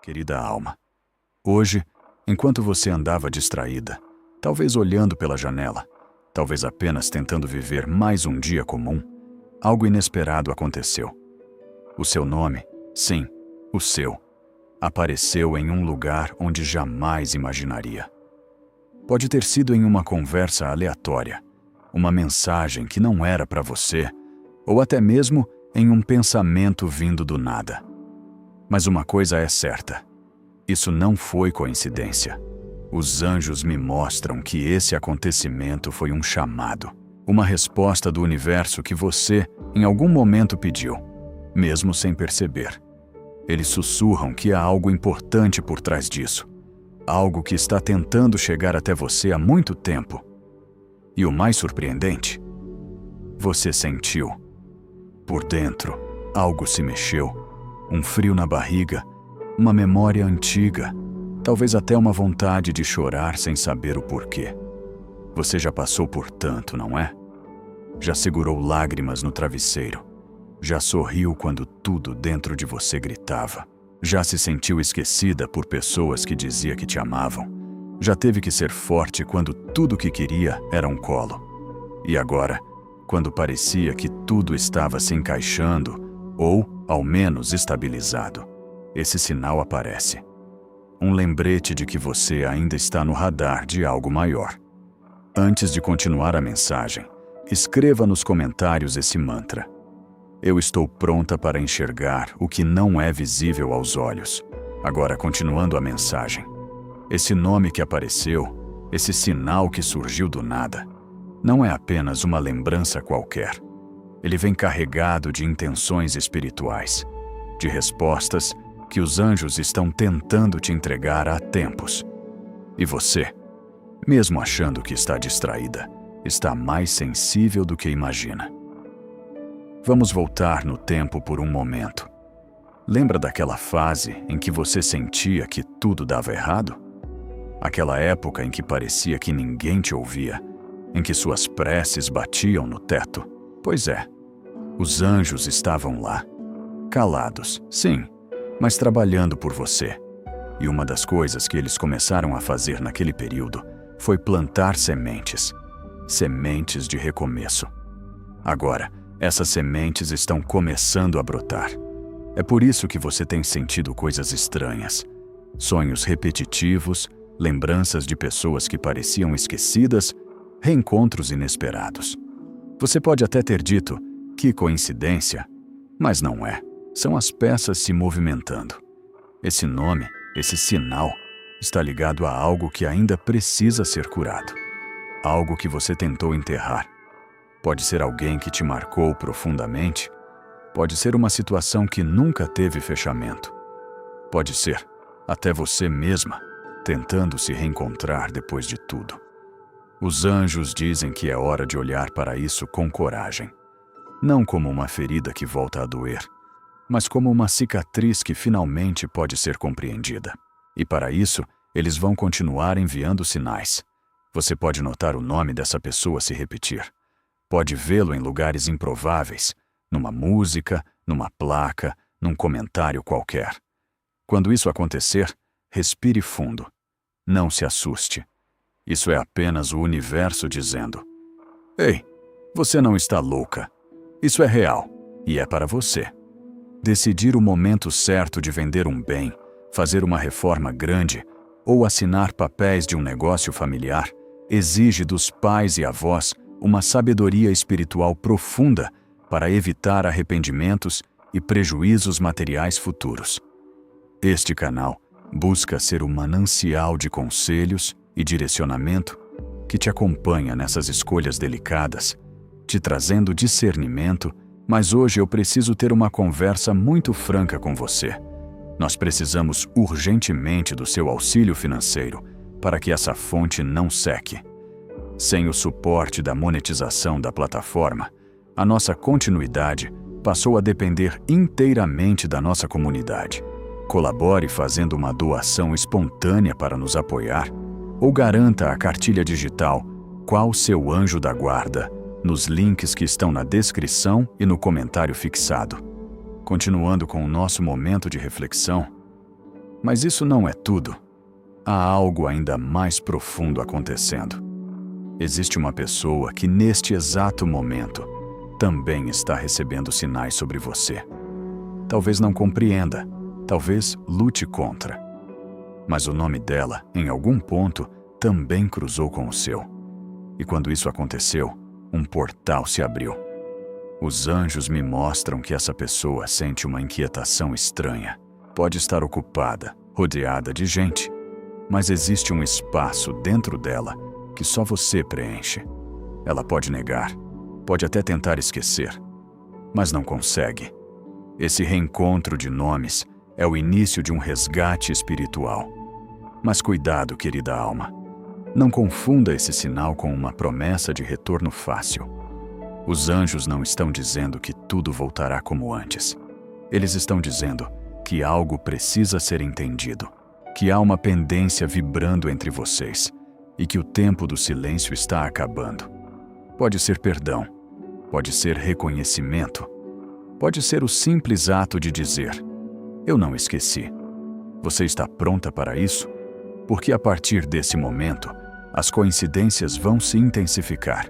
querida alma. Hoje, enquanto você andava distraída, talvez olhando pela janela, talvez apenas tentando viver mais um dia comum, algo inesperado aconteceu. O seu nome, sim, o seu, apareceu em um lugar onde jamais imaginaria. Pode ter sido em uma conversa aleatória, uma mensagem que não era para você, ou até mesmo em um pensamento vindo do nada. Mas uma coisa é certa: isso não foi coincidência. Os anjos me mostram que esse acontecimento foi um chamado, uma resposta do universo que você, em algum momento, pediu, mesmo sem perceber. Eles sussurram que há algo importante por trás disso, algo que está tentando chegar até você há muito tempo. E o mais surpreendente, você sentiu. Por dentro, algo se mexeu. Um frio na barriga, uma memória antiga, talvez até uma vontade de chorar sem saber o porquê. Você já passou por tanto, não é? Já segurou lágrimas no travesseiro. Já sorriu quando tudo dentro de você gritava. Já se sentiu esquecida por pessoas que dizia que te amavam. Já teve que ser forte quando tudo que queria era um colo. E agora, quando parecia que tudo estava se encaixando, ou, ao menos, estabilizado, esse sinal aparece. Um lembrete de que você ainda está no radar de algo maior. Antes de continuar a mensagem, escreva nos comentários esse mantra: eu estou pronta para enxergar o que não é visível aos olhos. Agora, continuando a mensagem. Esse nome que apareceu, esse sinal que surgiu do nada, não é apenas uma lembrança qualquer. Ele vem carregado de intenções espirituais, de respostas que os anjos estão tentando te entregar há tempos. E você, mesmo achando que está distraída, está mais sensível do que imagina. Vamos voltar no tempo por um momento. Lembra daquela fase em que você sentia que tudo dava errado? Aquela época em que parecia que ninguém te ouvia, em que suas preces batiam no teto? Pois é, os anjos estavam lá, calados, sim, mas trabalhando por você. E uma das coisas que eles começaram a fazer naquele período foi plantar sementes, sementes de recomeço. Agora, essas sementes estão começando a brotar. É por isso que você tem sentido coisas estranhas, sonhos repetitivos, lembranças de pessoas que pareciam esquecidas, reencontros inesperados. Você pode até ter dito: que coincidência, mas não é. São as peças se movimentando. Esse nome, esse sinal, está ligado a algo que ainda precisa ser curado. Algo que você tentou enterrar. Pode ser alguém que te marcou profundamente. Pode ser uma situação que nunca teve fechamento. Pode ser até você mesma, tentando se reencontrar depois de tudo. Os anjos dizem que é hora de olhar para isso com coragem. Não como uma ferida que volta a doer, mas como uma cicatriz que finalmente pode ser compreendida. E para isso, eles vão continuar enviando sinais. Você pode notar o nome dessa pessoa se repetir. Pode vê-lo em lugares improváveis, numa música, numa placa, num comentário qualquer. Quando isso acontecer, respire fundo. Não se assuste. Isso é apenas o universo dizendo: ei, você não está louca. Isso é real, e é para você. Decidir o momento certo de vender um bem, fazer uma reforma grande ou assinar papéis de um negócio familiar exige dos pais e avós uma sabedoria espiritual profunda para evitar arrependimentos e prejuízos materiais futuros. Este canal busca ser o manancial de conselhos e direcionamento que te acompanha nessas escolhas delicadas, te trazendo discernimento, mas hoje eu preciso ter uma conversa muito franca com você. Nós precisamos urgentemente do seu auxílio financeiro para que essa fonte não seque. Sem o suporte da monetização da plataforma, a nossa continuidade passou a depender inteiramente da nossa comunidade. Colabore fazendo uma doação espontânea para nos apoiar, ou garanta a cartilha digital Qual Seu Anjo da Guarda nos links que estão na descrição e no comentário fixado. Continuando com o nosso momento de reflexão, Mas isso não é tudo. Há algo ainda mais profundo acontecendo. Existe uma pessoa que, neste exato momento, também está recebendo sinais sobre você. Talvez não compreenda, talvez lute contra. Mas o nome dela, em algum ponto, também cruzou com o seu. E quando isso aconteceu, um portal se abriu. Os anjos me mostram que essa pessoa sente uma inquietação estranha. Pode estar ocupada, rodeada de gente, mas existe um espaço dentro dela que só você preenche. Ela pode negar, pode até tentar esquecer, mas não consegue. Esse reencontro de nomes é o início de um resgate espiritual. Mas cuidado, querida alma. Não confunda esse sinal com uma promessa de retorno fácil. Os anjos não estão dizendo que tudo voltará como antes. Eles estão dizendo que algo precisa ser entendido, que há uma pendência vibrando entre vocês e que o tempo do silêncio está acabando. Pode ser perdão, pode ser reconhecimento, pode ser o simples ato de dizer: eu não esqueci. Você está pronta para isso? Porque a partir desse momento, as coincidências vão se intensificar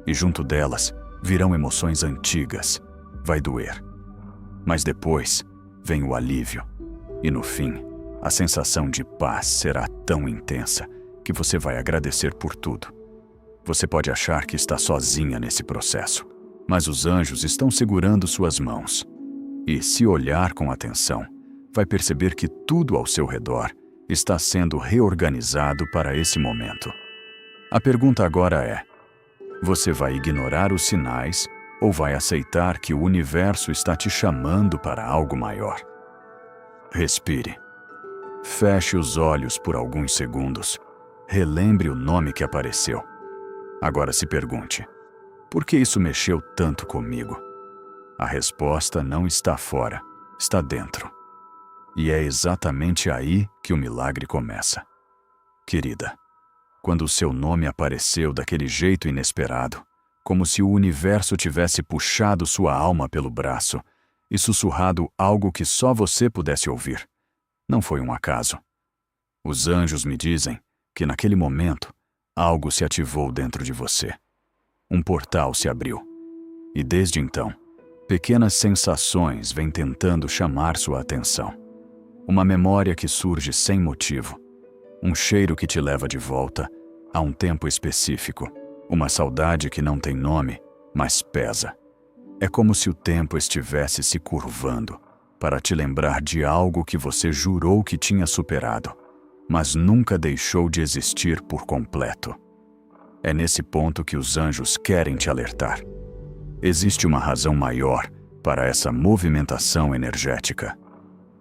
e junto delas virão emoções antigas. Vai doer. Mas depois vem o alívio e no fim, a sensação de paz será tão intensa que você vai agradecer por tudo. Você pode achar que está sozinha nesse processo, mas os anjos estão segurando suas mãos. E, se olhar com atenção, vai perceber que tudo ao seu redor está sendo reorganizado para esse momento. A pergunta agora é: você vai ignorar os sinais ou vai aceitar que o universo está te chamando para algo maior? Respire. Feche os olhos por alguns segundos. Relembre o nome que apareceu. Agora se pergunte: por que isso mexeu tanto comigo? A resposta não está fora, está dentro. E é exatamente aí que o milagre começa. Querida, quando o seu nome apareceu daquele jeito inesperado, como se o universo tivesse puxado sua alma pelo braço e sussurrado algo que só você pudesse ouvir, não foi um acaso. Os anjos me dizem que naquele momento, algo se ativou dentro de você. Um portal se abriu. E desde então, pequenas sensações vêm tentando chamar sua atenção. Uma memória que surge sem motivo. Um cheiro que te leva de volta a um tempo específico. Uma saudade que não tem nome, mas pesa. É como se o tempo estivesse se curvando para te lembrar de algo que você jurou que tinha superado, mas nunca deixou de existir por completo. É nesse ponto que os anjos querem te alertar. Existe uma razão maior para essa movimentação energética.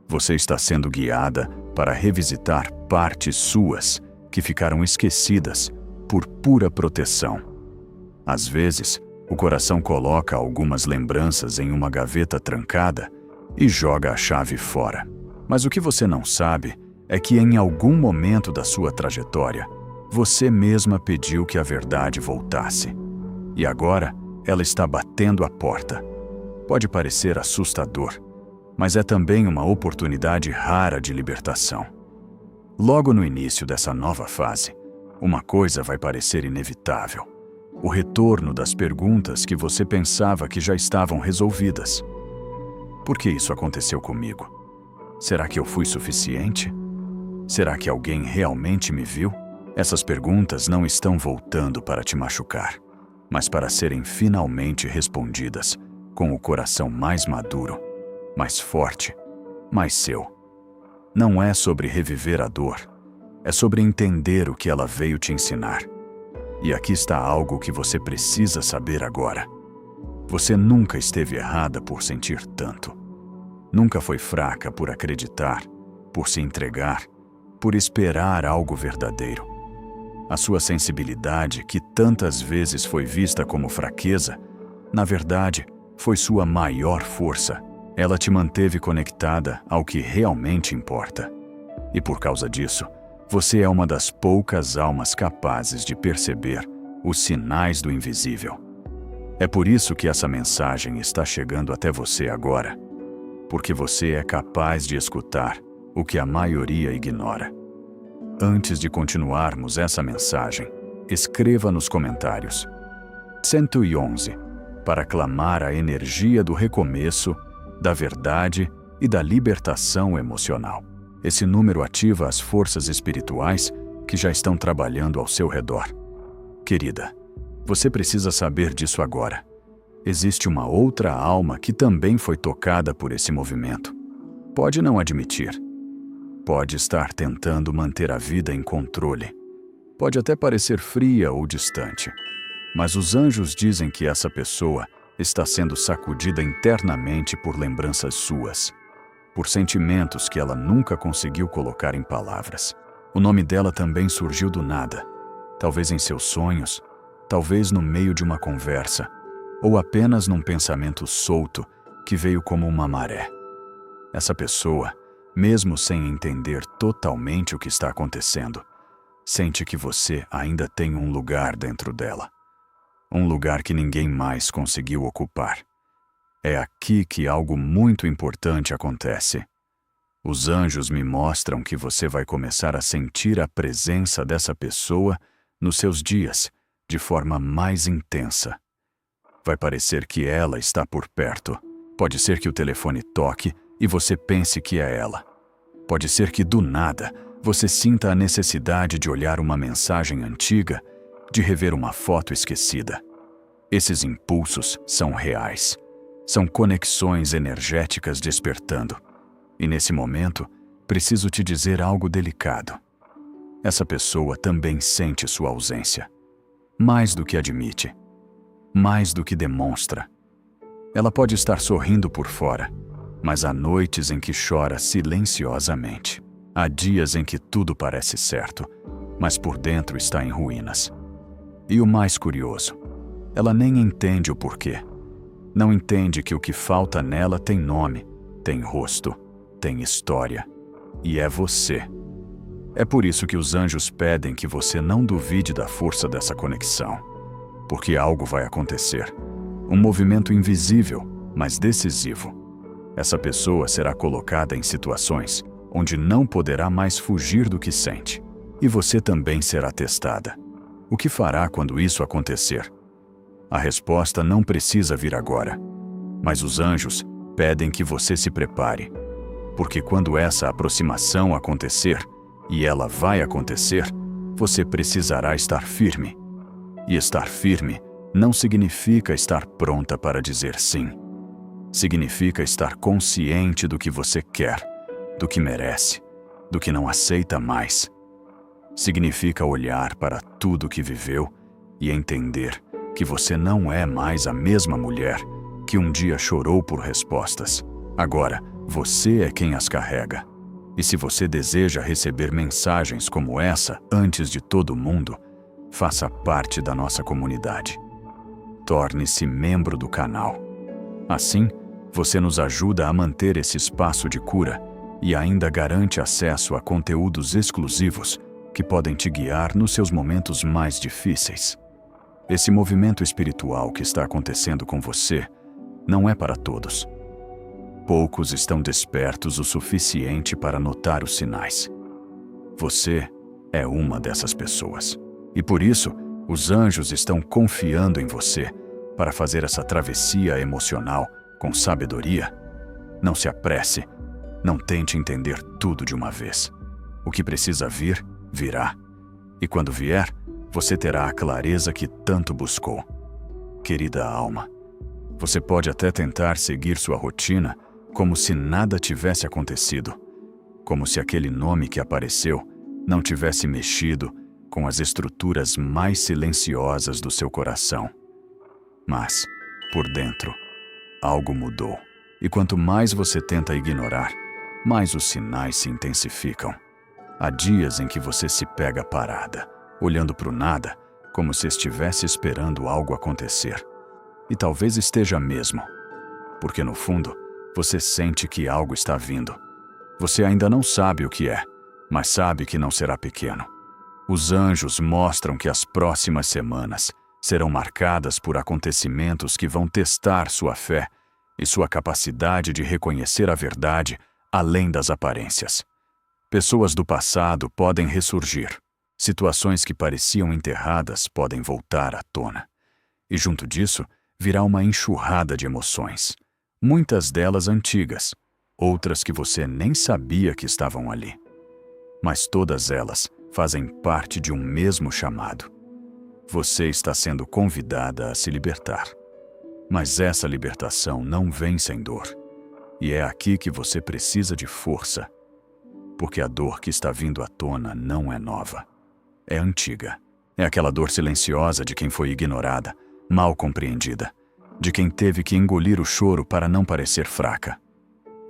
Você está sendo guiada para revisitar partes suas que ficaram esquecidas por pura proteção. Às vezes, o coração coloca algumas lembranças em uma gaveta trancada e joga a chave fora. Mas o que você não sabe é que em algum momento da sua trajetória, você mesma pediu que a verdade voltasse. E agora, ela está batendo a porta. Pode parecer assustador, mas é também uma oportunidade rara de libertação. Logo no início dessa nova fase, uma coisa vai parecer inevitável: o retorno das perguntas que você pensava que já estavam resolvidas. Por que isso aconteceu comigo? Será que eu fui suficiente? Será que alguém realmente me viu? Essas perguntas não estão voltando para te machucar, mas para serem finalmente respondidas com o coração mais maduro, mais forte, mais seu. Não é sobre reviver a dor, é sobre entender o que ela veio te ensinar. E aqui está algo que você precisa saber agora. Você nunca esteve errada por sentir tanto. Nunca foi fraca por acreditar, por se entregar, por esperar algo verdadeiro. A sua sensibilidade, que tantas vezes foi vista como fraqueza, na verdade, foi sua maior força. Ela te manteve conectada ao que realmente importa. E por causa disso, você é uma das poucas almas capazes de perceber os sinais do invisível. É por isso que essa mensagem está chegando até você agora. Porque você é capaz de escutar o que a maioria ignora. Antes de continuarmos essa mensagem, escreva nos comentários 111 para clamar a energia do recomeço, da verdade e da libertação emocional. Esse número ativa as forças espirituais que já estão trabalhando ao seu redor. Querida, você precisa saber disso agora. Existe uma outra alma que também foi tocada por esse movimento. Pode não admitir. Pode estar tentando manter a vida em controle. Pode até parecer fria ou distante. Mas os anjos dizem que essa pessoa está sendo sacudida internamente por lembranças suas, por sentimentos que ela nunca conseguiu colocar em palavras. O nome dela também surgiu do nada, talvez em seus sonhos, talvez no meio de uma conversa, ou apenas num pensamento solto que veio como uma maré. Essa pessoa, mesmo sem entender totalmente o que está acontecendo, sente que você ainda tem um lugar dentro dela. Um lugar que ninguém mais conseguiu ocupar. É aqui que algo muito importante acontece. Os anjos me mostram que você vai começar a sentir a presença dessa pessoa nos seus dias de forma mais intensa. Vai parecer que ela está por perto. Pode ser que o telefone toque e você pense que é ela. Pode ser que do nada você sinta a necessidade de olhar uma mensagem antiga, de rever uma foto esquecida. Esses impulsos são reais. São conexões energéticas despertando. E nesse momento, preciso te dizer algo delicado. Essa pessoa também sente sua ausência. Mais do que admite. Mais do que demonstra. Ela pode estar sorrindo por fora, mas há noites em que chora silenciosamente. Há dias em que tudo parece certo, mas por dentro está em ruínas. E o mais curioso, ela nem entende o porquê. Não entende que o que falta nela tem nome, tem rosto, tem história, e é você. É por isso que os anjos pedem que você não duvide da força dessa conexão, porque algo vai acontecer. Um movimento invisível, mas decisivo. Essa pessoa será colocada em situações onde não poderá mais fugir do que sente. E você também será testada. O que fará quando isso acontecer? A resposta não precisa vir agora, mas os anjos pedem que você se prepare, porque quando essa aproximação acontecer, e ela vai acontecer, você precisará estar firme. E estar firme não significa estar pronta para dizer sim. Significa estar consciente do que você quer, do que merece, do que não aceita mais. Significa olhar para tudo que viveu e entender que você não é mais a mesma mulher que um dia chorou por respostas. Agora, você é quem as carrega. E se você deseja receber mensagens como essa antes de todo mundo, faça parte da nossa comunidade. Torne-se membro do canal. Assim, você nos ajuda a manter esse espaço de cura e ainda garante acesso a conteúdos exclusivos que podem te guiar nos seus momentos mais difíceis. Esse movimento espiritual que está acontecendo com você não é para todos. Poucos estão despertos o suficiente para notar os sinais. Você é uma dessas pessoas. E por isso, os anjos estão confiando em você para fazer essa travessia emocional com sabedoria. Não se apresse, não tente entender tudo de uma vez. O que precisa vir, virá. E quando vier, você terá a clareza que tanto buscou. Querida alma, você pode até tentar seguir sua rotina como se nada tivesse acontecido, como se aquele nome que apareceu não tivesse mexido com as estruturas mais silenciosas do seu coração. Mas, por dentro, algo mudou. E quanto mais você tenta ignorar, mais os sinais se intensificam. Há dias em que você se pega parada, olhando para o nada, como se estivesse esperando algo acontecer. E talvez esteja mesmo, porque no fundo, você sente que algo está vindo. Você ainda não sabe o que é, mas sabe que não será pequeno. Os anjos mostram que as próximas semanas serão marcadas por acontecimentos que vão testar sua fé e sua capacidade de reconhecer a verdade além das aparências. Pessoas do passado podem ressurgir. Situações que pareciam enterradas podem voltar à tona. E junto disso, virá uma enxurrada de emoções. Muitas delas antigas, outras que você nem sabia que estavam ali. Mas todas elas fazem parte de um mesmo chamado. Você está sendo convidada a se libertar. Mas essa libertação não vem sem dor. E é aqui que você precisa de força. Porque a dor que está vindo à tona não é nova. É antiga. É aquela dor silenciosa de quem foi ignorada, mal compreendida, de quem teve que engolir o choro para não parecer fraca.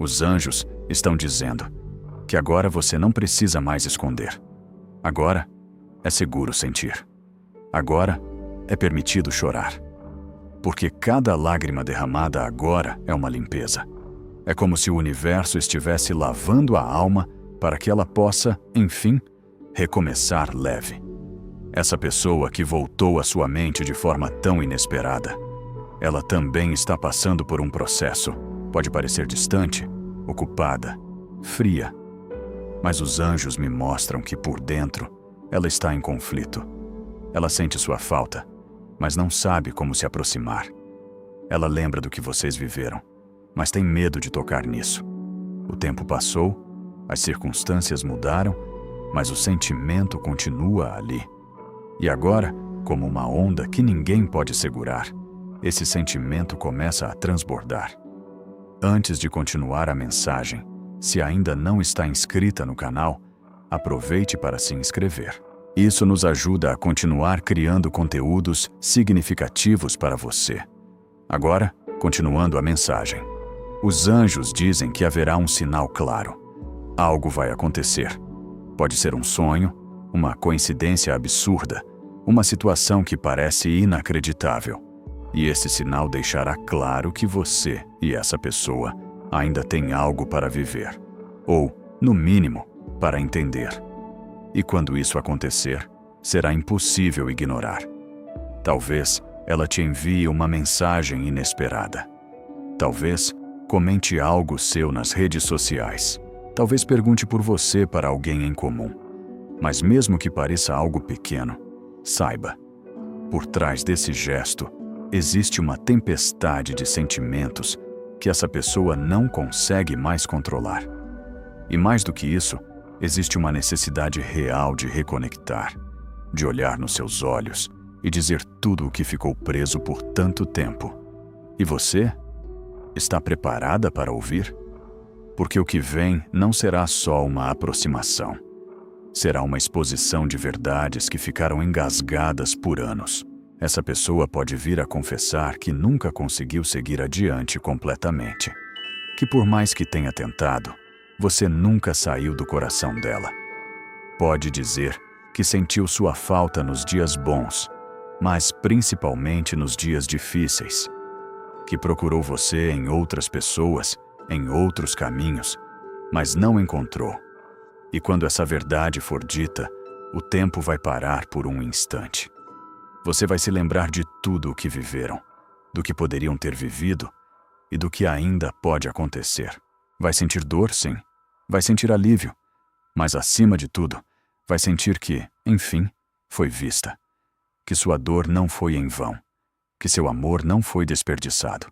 Os anjos estão dizendo que agora você não precisa mais esconder. Agora é seguro sentir. Agora é permitido chorar. Porque cada lágrima derramada agora é uma limpeza. É como se o universo estivesse lavando a alma para que ela possa, enfim, recomeçar leve. Essa pessoa que voltou à sua mente de forma tão inesperada, ela também está passando por um processo. Pode parecer distante, ocupada, fria. Mas os anjos me mostram que por dentro ela está em conflito. Ela sente sua falta, mas não sabe como se aproximar. Ela lembra do que vocês viveram, mas tem medo de tocar nisso. O tempo passou, as circunstâncias mudaram, mas o sentimento continua ali. E agora, como uma onda que ninguém pode segurar, esse sentimento começa a transbordar. Antes de continuar a mensagem, se ainda não está inscrita no canal, aproveite para se inscrever. Isso nos ajuda a continuar criando conteúdos significativos para você. Agora, continuando a mensagem. Os anjos dizem que haverá um sinal claro. Algo vai acontecer. Pode ser um sonho, uma coincidência absurda, uma situação que parece inacreditável. E esse sinal deixará claro que você e essa pessoa ainda têm algo para viver. Ou, no mínimo, para entender. E quando isso acontecer, será impossível ignorar. Talvez ela te envie uma mensagem inesperada. Talvez comente algo seu nas redes sociais. Talvez pergunte por você para alguém em comum. Mas mesmo que pareça algo pequeno, saiba, por trás desse gesto, existe uma tempestade de sentimentos que essa pessoa não consegue mais controlar. E mais do que isso, existe uma necessidade real de reconectar, de olhar nos seus olhos e dizer tudo o que ficou preso por tanto tempo. E você? Está preparada para ouvir? Porque o que vem não será só uma aproximação. Será uma exposição de verdades que ficaram engasgadas por anos. Essa pessoa pode vir a confessar que nunca conseguiu seguir adiante completamente. Que por mais que tenha tentado, você nunca saiu do coração dela. Pode dizer que sentiu sua falta nos dias bons, mas principalmente nos dias difíceis. Que procurou você em outras pessoas, em outros caminhos, mas não encontrou. E quando essa verdade for dita, o tempo vai parar por um instante. Você vai se lembrar de tudo o que viveram, do que poderiam ter vivido e do que ainda pode acontecer. Vai sentir dor, sim. Vai sentir alívio. Mas, acima de tudo, vai sentir que, enfim, foi vista. Que sua dor não foi em vão. Que seu amor não foi desperdiçado.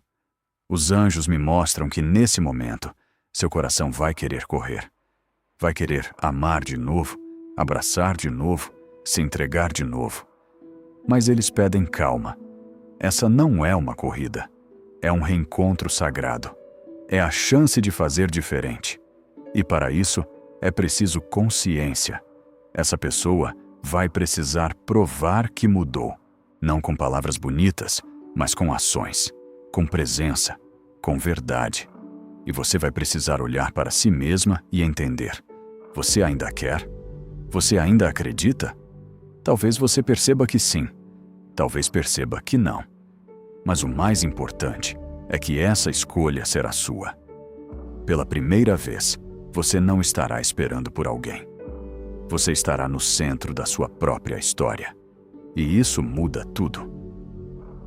Os anjos me mostram que, nesse momento, seu coração vai querer correr. Vai querer amar de novo, abraçar de novo, se entregar de novo. Mas eles pedem calma. Essa não é uma corrida. É um reencontro sagrado. É a chance de fazer diferente. E para isso, é preciso consciência. Essa pessoa vai precisar provar que mudou. Não com palavras bonitas, mas com ações, com presença, com verdade. E você vai precisar olhar para si mesma e entender. Você ainda quer? Você ainda acredita? Talvez você perceba que sim. Talvez perceba que não. Mas o mais importante é que essa escolha será sua. Pela primeira vez, você não estará esperando por alguém. Você estará no centro da sua própria história. E isso muda tudo.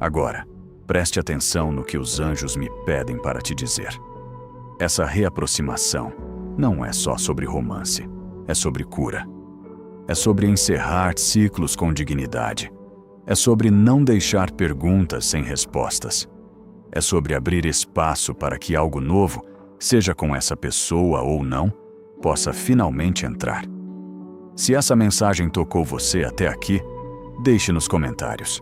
Agora, preste atenção no que os anjos me pedem para te dizer. Essa reaproximação não é só sobre romance. é sobre cura. É sobre encerrar ciclos com dignidade. É sobre não deixar perguntas sem respostas. É sobre abrir espaço para que algo novo, seja com essa pessoa ou não, possa finalmente entrar. Se essa mensagem tocou você até aqui, deixe nos comentários.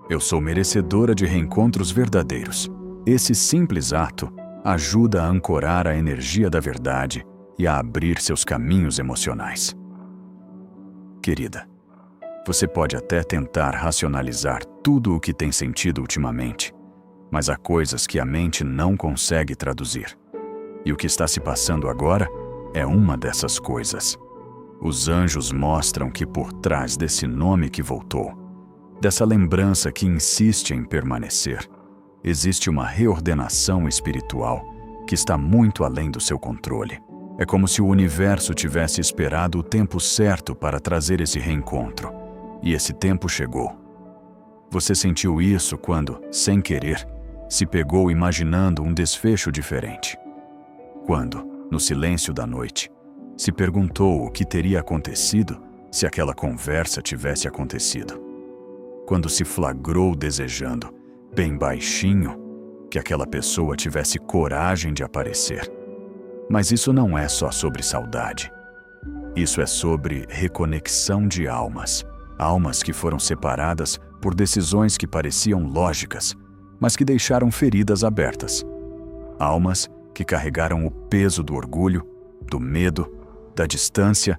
Eu sou merecedora de reencontros verdadeiros. Esse simples ato ajuda a ancorar a energia da verdade e a abrir seus caminhos emocionais. Querida, você pode até tentar racionalizar tudo o que tem sentido ultimamente, mas há coisas que a mente não consegue traduzir. E o que está se passando agora é uma dessas coisas. Os anjos mostram que por trás desse nome que voltou, dessa lembrança que insiste em permanecer, existe uma reordenação espiritual que está muito além do seu controle. É como se o universo tivesse esperado o tempo certo para trazer esse reencontro, e esse tempo chegou. Você sentiu isso quando, sem querer, se pegou imaginando um desfecho diferente. Quando, no silêncio da noite, se perguntou o que teria acontecido se aquela conversa tivesse acontecido. Quando se flagrou desejando, bem baixinho, que aquela pessoa tivesse coragem de aparecer. Mas isso não é só sobre saudade. Isso é sobre reconexão de almas. Almas que foram separadas por decisões que pareciam lógicas, mas que deixaram feridas abertas. Almas que carregaram o peso do orgulho, do medo, da distância,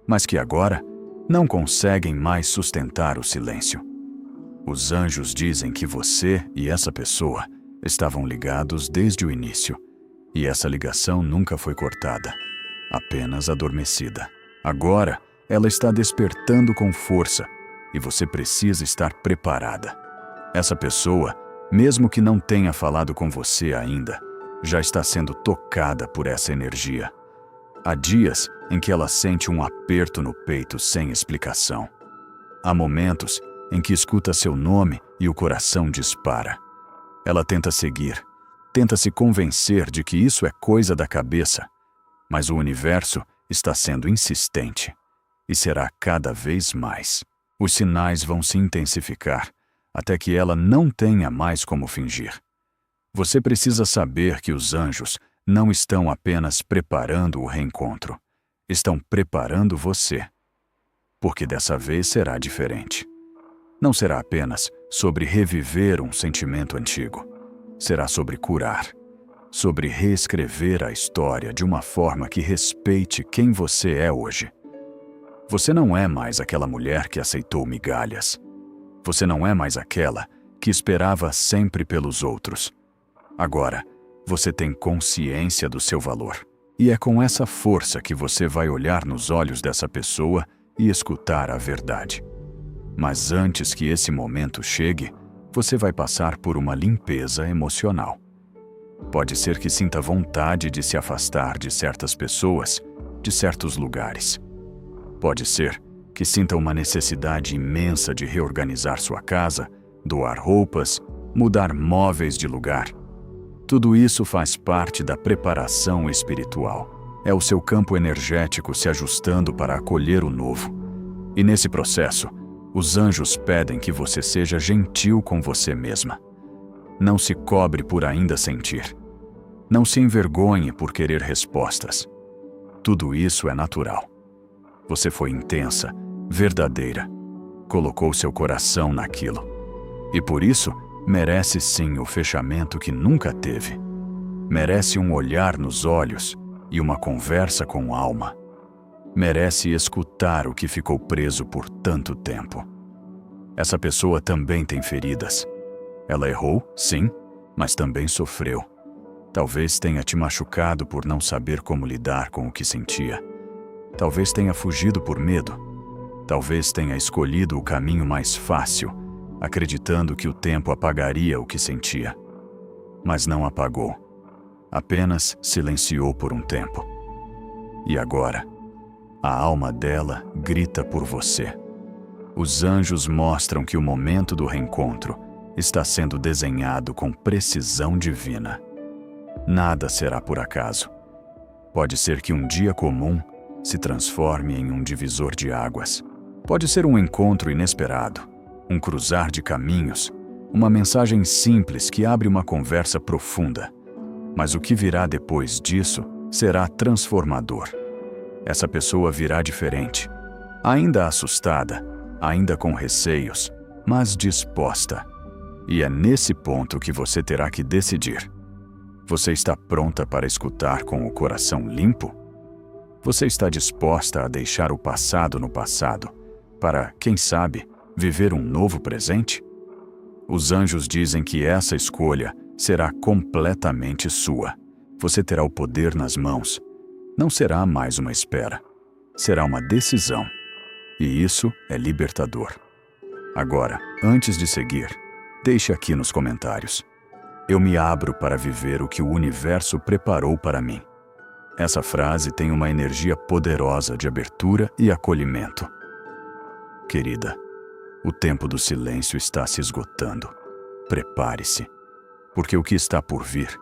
mas que agora não conseguem mais sustentar o silêncio. Os anjos dizem que você e essa pessoa estavam ligados desde o início, e essa ligação nunca foi cortada, apenas adormecida. Agora, ela está despertando com força, e você precisa estar preparada. Essa pessoa, mesmo que não tenha falado com você ainda, já está sendo tocada por essa energia. Há dias em que ela sente um aperto no peito sem explicação. Há momentos em que escuta seu nome e o coração dispara. Ela tenta seguir, tenta se convencer de que isso é coisa da cabeça, mas o universo está sendo insistente e será cada vez mais. Os sinais vão se intensificar até que ela não tenha mais como fingir. Você precisa saber que os anjos não estão apenas preparando o reencontro, estão preparando você. Porque dessa vez será diferente. Não será apenas sobre reviver um sentimento antigo. Será sobre curar, sobre reescrever a história de uma forma que respeite quem você é hoje. Você não é mais aquela mulher que aceitou migalhas. Você não é mais aquela que esperava sempre pelos outros. Agora, você tem consciência do seu valor. E é com essa força que você vai olhar nos olhos dessa pessoa e escutar a verdade. Mas antes que esse momento chegue, você vai passar por uma limpeza emocional. Pode ser que sinta vontade de se afastar de certas pessoas, de certos lugares. Pode ser que sinta uma necessidade imensa de reorganizar sua casa, doar roupas, mudar móveis de lugar. Tudo isso faz parte da preparação espiritual. É o seu campo energético se ajustando para acolher o novo. E nesse processo, os anjos pedem que você seja gentil com você mesma. Não se cobre por ainda sentir. Não se envergonhe por querer respostas. Tudo isso é natural. Você foi intensa, verdadeira. Colocou seu coração naquilo. E por isso, merece sim o fechamento que nunca teve. Merece um olhar nos olhos e uma conversa com alma. Merece escutar o que ficou preso por tanto tempo. Essa pessoa também tem feridas. Ela errou, sim, mas também sofreu. Talvez tenha te machucado por não saber como lidar com o que sentia. Talvez tenha fugido por medo. Talvez tenha escolhido o caminho mais fácil, acreditando que o tempo apagaria o que sentia. Mas não apagou. Apenas silenciou por um tempo. E agora, a alma dela grita por você. Os anjos mostram que o momento do reencontro está sendo desenhado com precisão divina. Nada será por acaso. Pode ser que um dia comum se transforme em um divisor de águas. Pode ser um encontro inesperado, um cruzar de caminhos, uma mensagem simples que abre uma conversa profunda. Mas o que virá depois disso será transformador. Essa pessoa virá diferente, ainda assustada, ainda com receios, mas disposta. E é nesse ponto que você terá que decidir. Você está pronta para escutar com o coração limpo? Você está disposta a deixar o passado no passado, para, quem sabe, viver um novo presente? Os anjos dizem que essa escolha será completamente sua. Você terá o poder nas mãos. Não será mais uma espera. Será uma decisão. E isso é libertador. Agora, antes de seguir, deixe aqui nos comentários. Eu me abro para viver o que o universo preparou para mim. Essa frase tem uma energia poderosa de abertura e acolhimento. Querida, o tempo do silêncio está se esgotando. Prepare-se, porque o que está por vir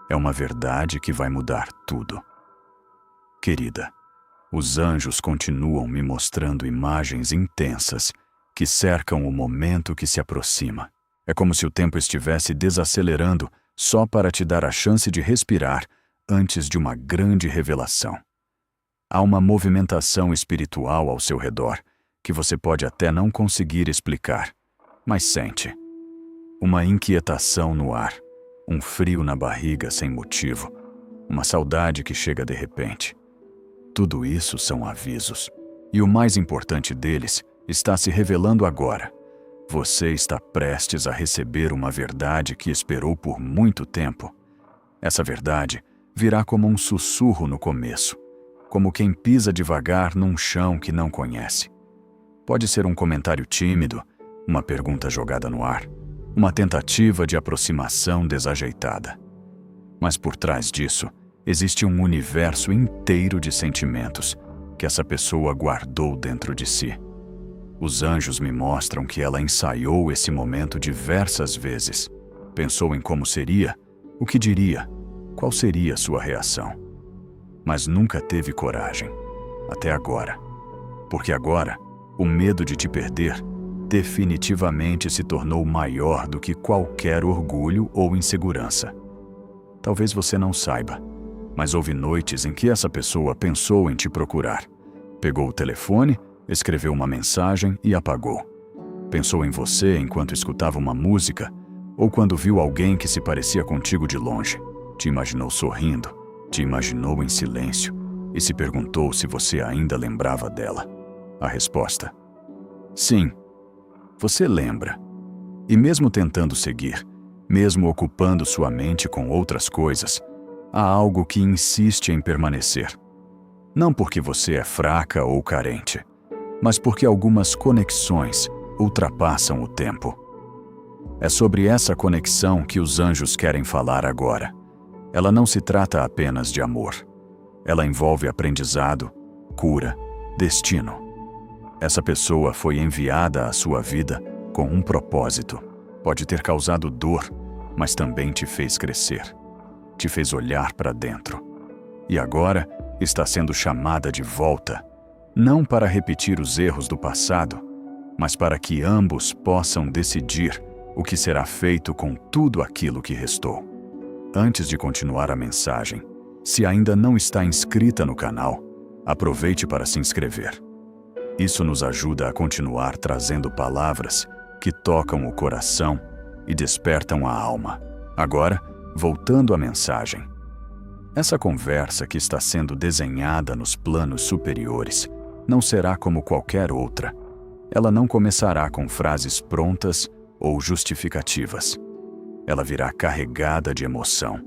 é uma verdade que vai mudar tudo. Querida, os anjos continuam me mostrando imagens intensas que cercam o momento que se aproxima. É como se o tempo estivesse desacelerando só para te dar a chance de respirar antes de uma grande revelação. Há uma movimentação espiritual ao seu redor que você pode até não conseguir explicar, mas sente. Uma inquietação no ar, um frio na barriga sem motivo, uma saudade que chega de repente. Tudo isso são avisos, e o mais importante deles está se revelando agora. Você está prestes a receber uma verdade que esperou por muito tempo. Essa verdade virá como um sussurro no começo, como quem pisa devagar num chão que não conhece. Pode ser um comentário tímido, uma pergunta jogada no ar, uma tentativa de aproximação desajeitada. Mas por trás disso, existe um universo inteiro de sentimentos que essa pessoa guardou dentro de si. Os anjos me mostram que ela ensaiou esse momento diversas vezes. Pensou em como seria, o que diria, qual seria sua reação. Mas nunca teve coragem, até agora. Porque agora, o medo de te perder definitivamente se tornou maior do que qualquer orgulho ou insegurança. Talvez você não saiba, mas houve noites em que essa pessoa pensou em te procurar. Pegou o telefone, escreveu uma mensagem e apagou. Pensou em você enquanto escutava uma música ou quando viu alguém que se parecia contigo de longe. Te imaginou sorrindo, te imaginou em silêncio e se perguntou se você ainda lembrava dela. A resposta: sim, você lembra. E mesmo tentando seguir, mesmo ocupando sua mente com outras coisas, há algo que insiste em permanecer. Não porque você é fraca ou carente, mas porque algumas conexões ultrapassam o tempo. É sobre essa conexão que os anjos querem falar agora. Ela não se trata apenas de amor. Ela envolve aprendizado, cura, destino. Essa pessoa foi enviada à sua vida com um propósito. Pode ter causado dor, mas também te fez crescer. Te fez olhar para dentro. E agora está sendo chamada de volta, não para repetir os erros do passado, mas para que ambos possam decidir o que será feito com tudo aquilo que restou. Antes de continuar a mensagem, se ainda não está inscrita no canal, aproveite para se inscrever. Isso nos ajuda a continuar trazendo palavras que tocam o coração e despertam a alma. Agora, voltando à mensagem. Essa conversa que está sendo desenhada nos planos superiores não será como qualquer outra. Ela não começará com frases prontas ou justificativas. Ela virá carregada de emoção.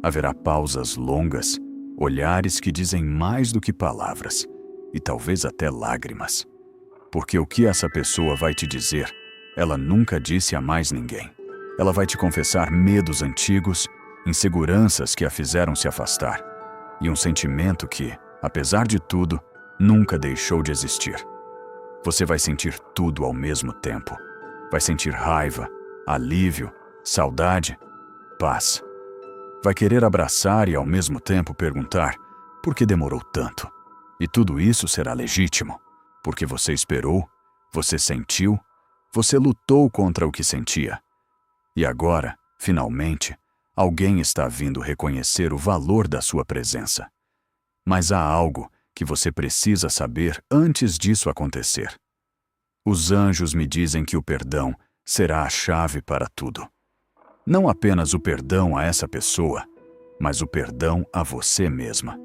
Haverá pausas longas, olhares que dizem mais do que palavras, e talvez até lágrimas. Porque o que essa pessoa vai te dizer, ela nunca disse a mais ninguém. Ela vai te confessar medos antigos, inseguranças que a fizeram se afastar, e um sentimento que, apesar de tudo, nunca deixou de existir. Você vai sentir tudo ao mesmo tempo. Vai sentir raiva, alívio, saudade, paz. Vai querer abraçar e ao mesmo tempo perguntar por que demorou tanto. E tudo isso será legítimo, porque você esperou, você sentiu, você lutou contra o que sentia. E agora, finalmente, alguém está vindo reconhecer o valor da sua presença. Mas há algo que você precisa saber antes disso acontecer. Os anjos me dizem que o perdão será a chave para tudo. Não apenas o perdão a essa pessoa, mas o perdão a você mesma.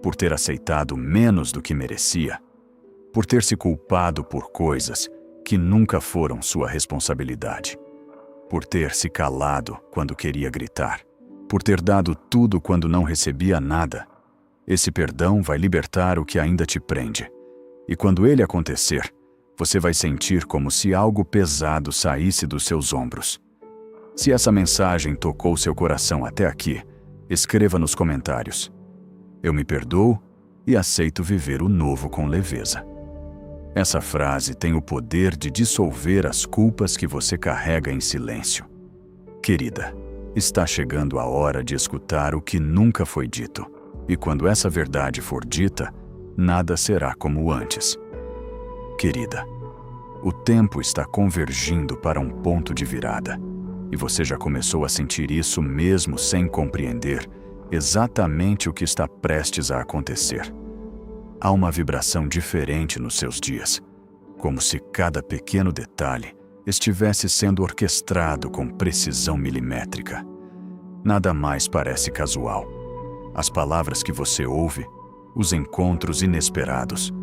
Por ter aceitado menos do que merecia, por ter se culpado por coisas que nunca foram sua responsabilidade, por ter se calado quando queria gritar, por ter dado tudo quando não recebia nada. Esse perdão vai libertar o que ainda te prende. E quando ele acontecer, você vai sentir como se algo pesado saísse dos seus ombros. Se essa mensagem tocou seu coração até aqui, escreva nos comentários: eu me perdoo e aceito viver o novo com leveza. Essa frase tem o poder de dissolver as culpas que você carrega em silêncio. Querida, está chegando a hora de escutar o que nunca foi dito. E quando essa verdade for dita, nada será como antes. Querida, o tempo está convergindo para um ponto de virada. E você já começou a sentir isso mesmo sem compreender exatamente o que está prestes a acontecer. Há uma vibração diferente nos seus dias, como se cada pequeno detalhe estivesse sendo orquestrado com precisão milimétrica. Nada mais parece casual. As palavras que você ouve, os encontros inesperados,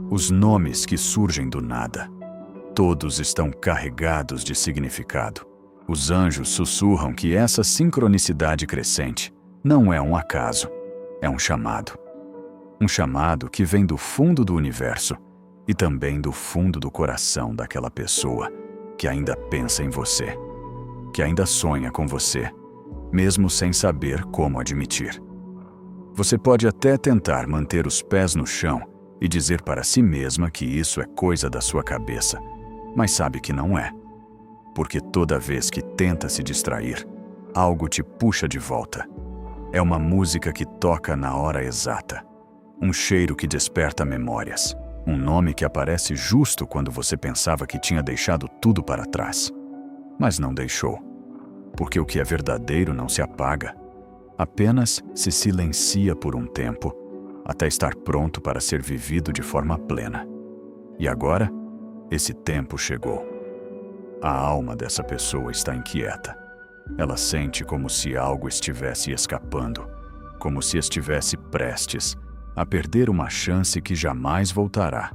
os nomes que surgem do nada, todos estão carregados de significado. Os anjos sussurram que essa sincronicidade crescente não é um acaso, é um chamado. Um chamado que vem do fundo do universo e também do fundo do coração daquela pessoa que ainda pensa em você, que ainda sonha com você, mesmo sem saber como admitir. Você pode até tentar manter os pés no chão e dizer para si mesma que isso é coisa da sua cabeça, mas sabe que não é. Porque toda vez que tenta se distrair, algo te puxa de volta. É uma música que toca na hora exata. Um cheiro que desperta memórias. Um nome que aparece justo quando você pensava que tinha deixado tudo para trás. Mas não deixou. Porque o que é verdadeiro não se apaga. Apenas se silencia por um tempo, até estar pronto para ser vivido de forma plena. E agora, esse tempo chegou. A alma dessa pessoa está inquieta. Ela sente como se algo estivesse escapando, como se estivesse prestes a perder uma chance que jamais voltará.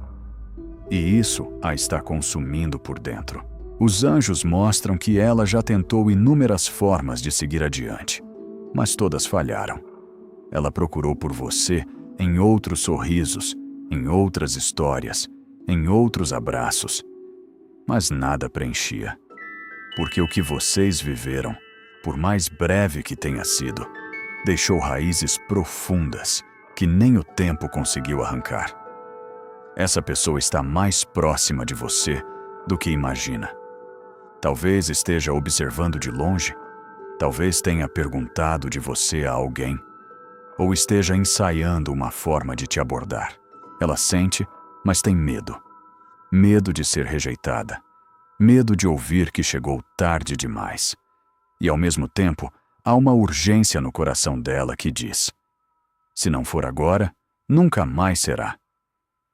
E isso a está consumindo por dentro. Os anjos mostram que ela já tentou inúmeras formas de seguir adiante, mas todas falharam. Ela procurou por você em outros sorrisos, em outras histórias, em outros abraços, mas nada preenchia. Porque o que vocês viveram, por mais breve que tenha sido, deixou raízes profundas que nem o tempo conseguiu arrancar. Essa pessoa está mais próxima de você do que imagina. Talvez esteja observando de longe, talvez tenha perguntado de você a alguém, ou esteja ensaiando uma forma de te abordar. Ela sente, mas tem medo. Medo de ser rejeitada. Medo de ouvir que chegou tarde demais. E ao mesmo tempo, há uma urgência no coração dela que diz: se não for agora, nunca mais será.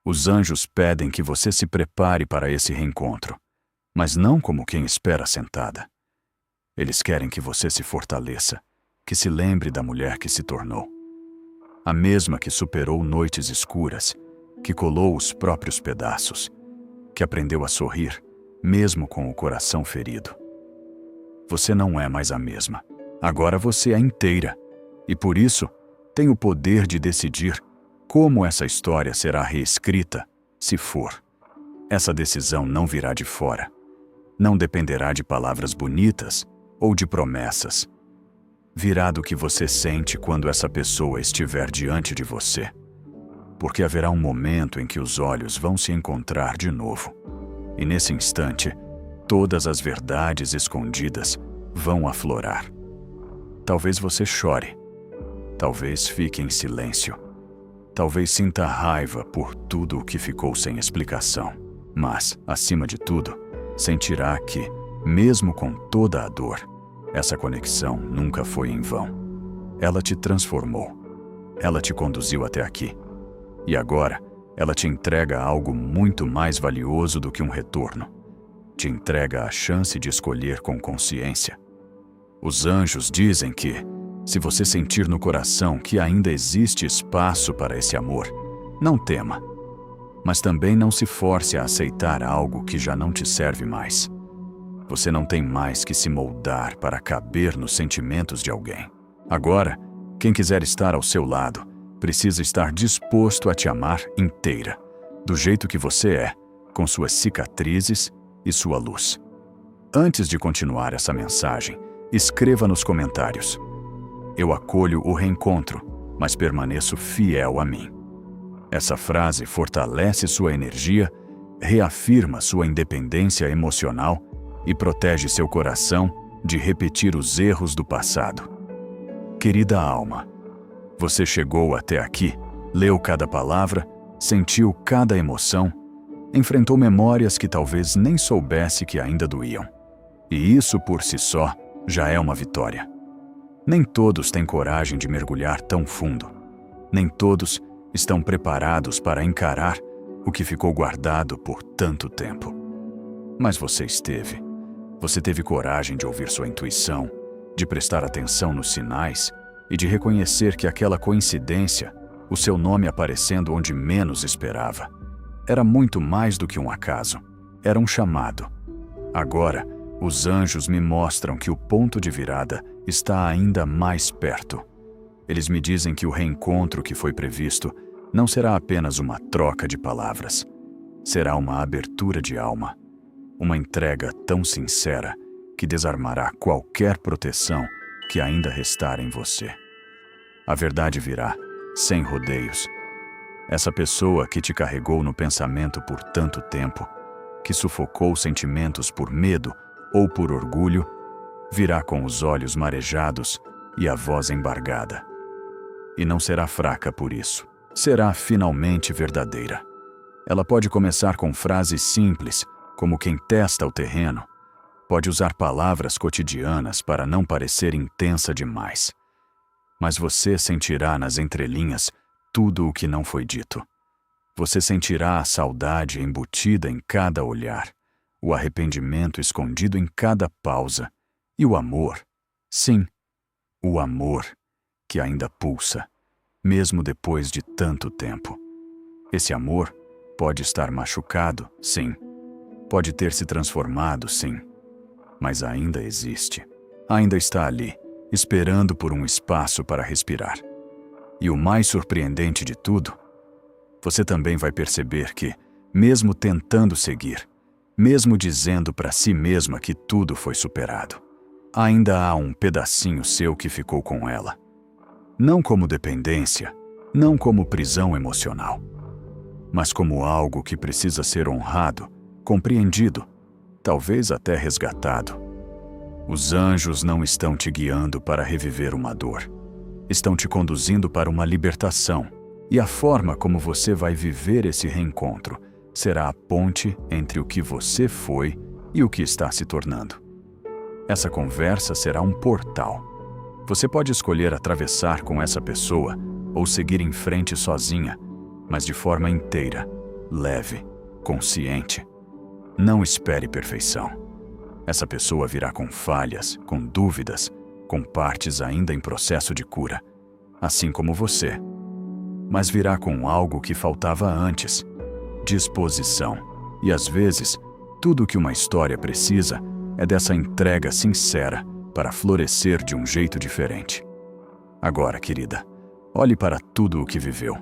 Os anjos pedem que você se prepare para esse reencontro, mas não como quem espera sentada. Eles querem que você se fortaleça, que se lembre da mulher que se tornou. A mesma que superou noites escuras, que colou os próprios pedaços, que aprendeu a sorrir, mesmo com o coração ferido. Você não é mais a mesma. Agora você é inteira, e por isso tem o poder de decidir como essa história será reescrita, se for. Essa decisão não virá de fora. Não dependerá de palavras bonitas ou de promessas. Virá do que você sente quando essa pessoa estiver diante de você. Porque haverá um momento em que os olhos vão se encontrar de novo. E nesse instante, todas as verdades escondidas vão aflorar. Talvez você chore. Talvez fique em silêncio. Talvez sinta raiva por tudo o que ficou sem explicação. Mas, acima de tudo, sentirá que, mesmo com toda a dor, essa conexão nunca foi em vão. Ela te transformou. Ela te conduziu até aqui. E agora, ela te entrega algo muito mais valioso do que um retorno. Te entrega a chance de escolher com consciência. Os anjos dizem que, se você sentir no coração que ainda existe espaço para esse amor, não tema. Mas também não se force a aceitar algo que já não te serve mais. Você não tem mais que se moldar para caber nos sentimentos de alguém. Agora, quem quiser estar ao seu lado, precisa estar disposto a te amar inteira, do jeito que você é, com suas cicatrizes e sua luz. Antes de continuar essa mensagem, escreva nos comentários: eu acolho o reencontro, mas permaneço fiel a mim. Essa frase fortalece sua energia, reafirma sua independência emocional e protege seu coração de repetir os erros do passado. Querida alma, você chegou até aqui, leu cada palavra, sentiu cada emoção, enfrentou memórias que talvez nem soubesse que ainda doíam. E isso por si só já é uma vitória. Nem todos têm coragem de mergulhar tão fundo. Nem todos estão preparados para encarar o que ficou guardado por tanto tempo. Mas você esteve. Você teve coragem de ouvir sua intuição, de prestar atenção nos sinais e de reconhecer que aquela coincidência, o seu nome aparecendo onde menos esperava, era muito mais do que um acaso. Era um chamado. Agora, os anjos me mostram que o ponto de virada está ainda mais perto. Eles me dizem que o reencontro que foi previsto não será apenas uma troca de palavras. Será uma abertura de alma. Uma entrega tão sincera que desarmará qualquer proteção que ainda restar em você. A verdade virá, sem rodeios. Essa pessoa que te carregou no pensamento por tanto tempo, que sufocou sentimentos por medo ou por orgulho, virá com os olhos marejados e a voz embargada. E não será fraca por isso. Será finalmente verdadeira. Ela pode começar com frases simples, como quem testa o terreno. Pode usar palavras cotidianas para não parecer intensa demais. Mas você sentirá nas entrelinhas tudo o que não foi dito. Você sentirá a saudade embutida em cada olhar, o arrependimento escondido em cada pausa, e o amor, sim, o amor que ainda pulsa, mesmo depois de tanto tempo. Esse amor pode estar machucado, sim. Pode ter se transformado, sim. Mas ainda existe. Ainda está ali, esperando por um espaço para respirar. E o mais surpreendente de tudo, você também vai perceber que, mesmo tentando seguir, mesmo dizendo para si mesma que tudo foi superado, ainda há um pedacinho seu que ficou com ela. Não como dependência, não como prisão emocional, mas como algo que precisa ser honrado, compreendido, talvez até resgatado. Os anjos não estão te guiando para reviver uma dor. Estão te conduzindo para uma libertação, e a forma como você vai viver esse reencontro será a ponte entre o que você foi e o que está se tornando. Essa conversa será um portal. Você pode escolher atravessar com essa pessoa ou seguir em frente sozinha, mas de forma inteira, leve, consciente. Não espere perfeição. Essa pessoa virá com falhas, com dúvidas, com partes ainda em processo de cura, assim como você. Mas virá com algo que faltava antes: disposição. E às vezes, tudo o que uma história precisa é dessa entrega sincera para florescer de um jeito diferente. Agora, querida, olhe para tudo o que viveu.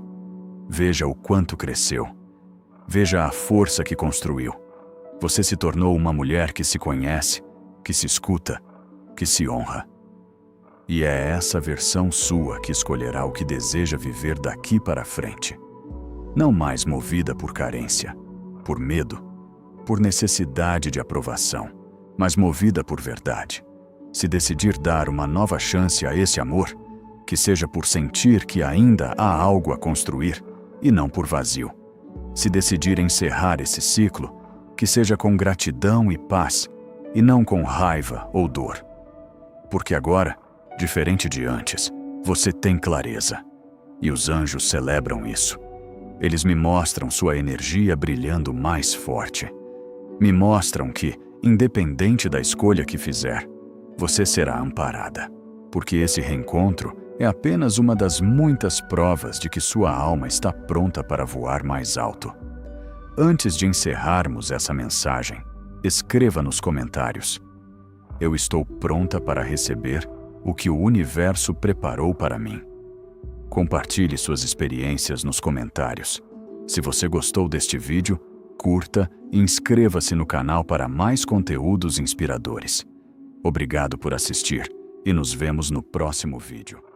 Veja o quanto cresceu. Veja a força que construiu. Você se tornou uma mulher que se conhece, que se escuta, que se honra. E é essa versão sua que escolherá o que deseja viver daqui para frente. Não mais movida por carência, por medo, por necessidade de aprovação, mas movida por verdade. Se decidir dar uma nova chance a esse amor, que seja por sentir que ainda há algo a construir e não por vazio. Se decidir encerrar esse ciclo, que seja com gratidão e paz e não com raiva ou dor. Porque agora, diferente de antes, você tem clareza. E os anjos celebram isso. Eles me mostram sua energia brilhando mais forte. Me mostram que, independente da escolha que fizer, você será amparada. Porque esse reencontro é apenas uma das muitas provas de que sua alma está pronta para voar mais alto. Antes de encerrarmos essa mensagem, escreva nos comentários: eu estou pronta para receber o que o universo preparou para mim. Compartilhe suas experiências nos comentários. Se você gostou deste vídeo, curta e inscreva-se no canal para mais conteúdos inspiradores. Obrigado por assistir e nos vemos no próximo vídeo.